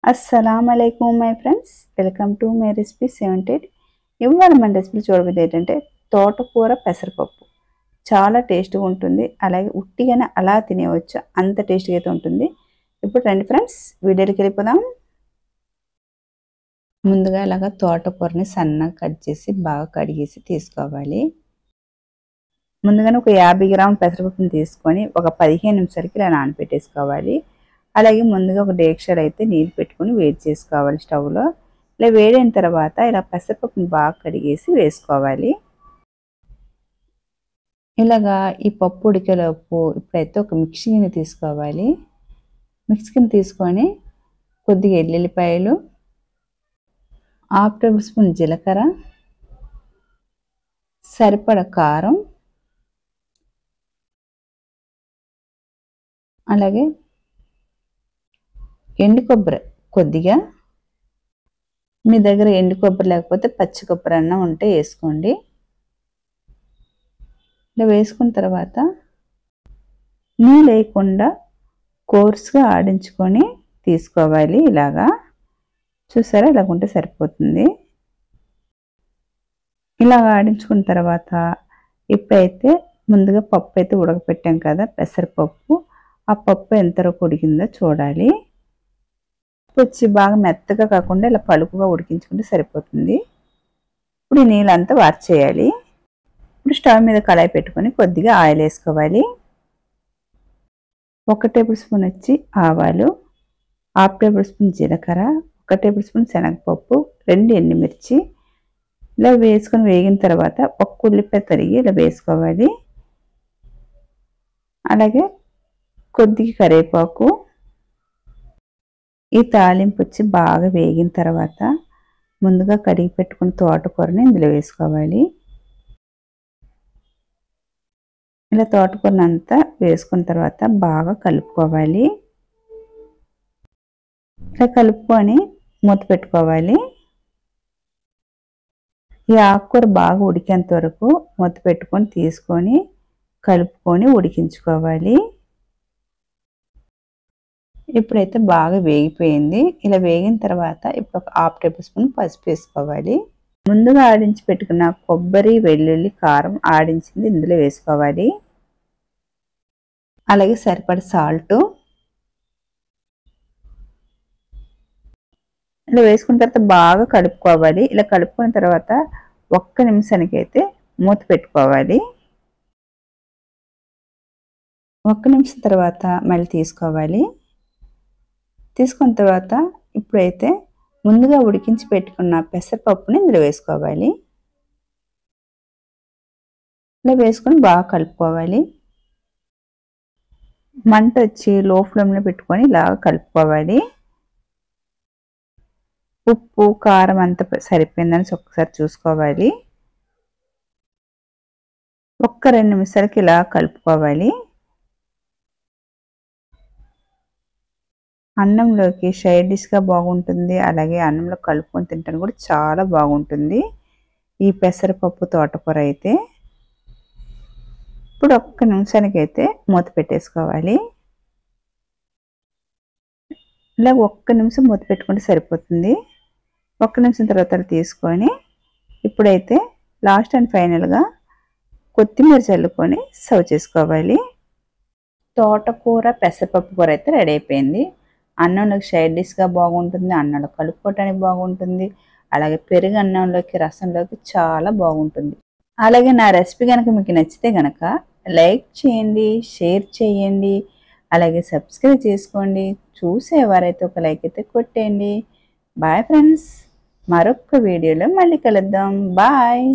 అస్సలాముఅలైకుం my friends, welcome to my recipe 78. ఇవాళ మన రెసిపీలు చూడబోయేది ఏంటంటే తోటకూర పెసరపప్పు. చాలా టేస్ట్గా ఉంటుంది, అలాగే ఉట్టిగానే అలా తినేవచ్చు, అంత టేస్ట్గా అయితే ఉంటుంది. ఇప్పుడు రండి ఫ్రెండ్స్, వీడియోకి వెళ్ళిపోదాం. ముందుగా ఇలాగ తోటకూరని సన్నగా కట్ చేసి బాగా కడిగేసి తీసుకోవాలి. ముందుగానే ఒక 50 గ్రాముల పెసరపప్పుని తీసుకొని ఒక 15 నిమిషాలకి ఇలా నానబెట్టేసుకోవాలి. అలాగే ముందుగా ఒక డేక్షాలో అయితే నీళ్ళు పెట్టుకొని వేడి చేసుకోవాలి స్టవ్లో. ఇలా వేడైన తర్వాత ఇలా పెసరపప్పుని బాగా కడిగేసి వేసుకోవాలి. ఇలాగా ఈ పప్పు ఉడికేలోపు ఇప్పుడైతే ఒక మిక్సీని తీసుకోవాలి. మిక్సీని తీసుకొని కొద్దిగా ఎల్లుల్లిపాయలు, 1/2 టేబుల్ స్పూన్ జీలకర్ర, సరిపడ కారం, అలాగే ఎండు కొబ్బరి కొద్దిగా, మీ దగ్గర ఎండు కొబ్బరి లేకపోతే పచ్చి కొబ్బరి అన్న ఉంటే వేసుకోండి. ఇలా వేసుకున్న తర్వాత నీళ్ళు లేకుండా కోర్స్గా ఆడించుకొని తీసుకోవాలి. ఇలాగా చూసారా, ఇలాగుంటే సరిపోతుంది. ఇలాగ ఆడించుకున్న తర్వాత ఇప్పుడైతే ముందుగా పప్పు అయితే ఉడకపెట్టాం కదా పెసరపప్పు, ఆ పప్పు ఎంతవరకు ఉడికిందో చూడాలి. వచ్చి బాగా మెత్తగా కాకుండా ఇలా పలుకుగా ఉడికించుకుంటే సరిపోతుంది. ఇప్పుడు ఈ నీళ్ళంతా వార్చేయాలి. ఇప్పుడు స్టవ్ మీద కళాయి పెట్టుకొని కొద్దిగా ఆయిల్ వేసుకోవాలి. 1 టేబుల్ స్పూన్ వచ్చి ఆవాలు, 1/2 టేబుల్ స్పూన్ జీలకర్ర, 1 టేబుల్ స్పూన్ శనగపప్పు, 2 ఎండుమిర్చి ఇలా వేసుకొని వేగిన తర్వాత 1 ఉల్లిపాయ తరిగి ఇలా వేసుకోవాలి. అలాగే కొద్దిగా కరివేపాకు. ఈ తాలింపు వచ్చి బాగా వేగిన తర్వాత ముందుగా కడిగి పెట్టుకున్న తోటకూరని ఇందులో వేసుకోవాలి. ఇలా తోటకూరని అంతా వేసుకున్న తర్వాత బాగా కలుపుకోవాలి. ఇలా కలుపుకొని మూత పెట్టుకోవాలి. ఈ ఆకుకూర బాగా ఉడికేంత వరకు మూత పెట్టుకొని తీసుకొని కలుపుకొని ఉడికించుకోవాలి. ఇప్పుడైతే బాగా వేగిపోయింది. ఇలా వేగిన తర్వాత ఇప్పుడు ఒక 1/2 టేబుల్ స్పూన్ పసుపు వేసుకోవాలి. ముందుగా ఆడించి పెట్టుకున్న కొబ్బరి, వెల్లుల్లి, కారం ఆడించింది ఇందులో వేసుకోవాలి. అలాగే సరిపడ సాల్ట్. ఇలా వేసుకున్న తర్వాత బాగా కలుపుకోవాలి. ఇలా కలుపుకున్న తర్వాత 1 నిమిషానికి అయితే మూత పెట్టుకోవాలి. 1 నిమిషం తర్వాత మళ్ళీ తీసుకోవాలి. తీసుకున్న తర్వాత ఇప్పుడైతే ముందుగా ఉడికించి పెట్టుకున్న పెసరపప్పుని ఇందులో వేసుకోవాలి. ఇలా వేసుకొని బాగా కలుపుకోవాలి. మంట వచ్చి లో ఫ్లేమ్లో పెట్టుకొని ఇలా కలుపుకోవాలి. ఉప్పు, కారం అంతా సరిపోయిందని ఒక్కసారి చూసుకోవాలి. 1-2 నిమిషాలకి ఇలా కలుపుకోవాలి. అన్నంలోకి సైడ్ డిష్గా బాగుంటుంది, అలాగే అన్నంలో కలుపుకొని తింటాను కూడా చాలా బాగుంటుంది ఈ పెసరపప్పు తోటకూర అయితే. ఇప్పుడు 1 నిమిషానికి అయితే మూత పెట్టేసుకోవాలి. ఇలా 1 నిమిషం మూత పెట్టుకుంటే సరిపోతుంది. 1 నిమిషం తర్వాత తీసుకొని ఇప్పుడైతే లాస్ట్ అండ్ ఫైనల్గా కొత్తిమీర చల్లుకొని సర్వ్ చేసుకోవాలి. తోటకూర పెసరపప్పు కూర అయితే రెడీ అయిపోయింది. అన్నంలోకి సైడ్ డిష్గా బాగుంటుంది, అన్నంలో కలుపుకోవటానికి బాగుంటుంది, అలాగే పెరుగు అన్నంలోకి, రసంలోకి చాలా బాగుంటుంది. అలాగే నా రెసిపీ కనుక మీకు నచ్చితే కనుక లైక్ చేయండి, షేర్ చేయండి, అలాగే సబ్స్క్రైబ్ చేసుకోండి. చూసేవారైతే ఒక లైక్ అయితే కొట్టేయండి. బాయ్ ఫ్రెండ్స్, మరొక వీడియోలో మళ్ళీ కలుద్దాం. బాయ్.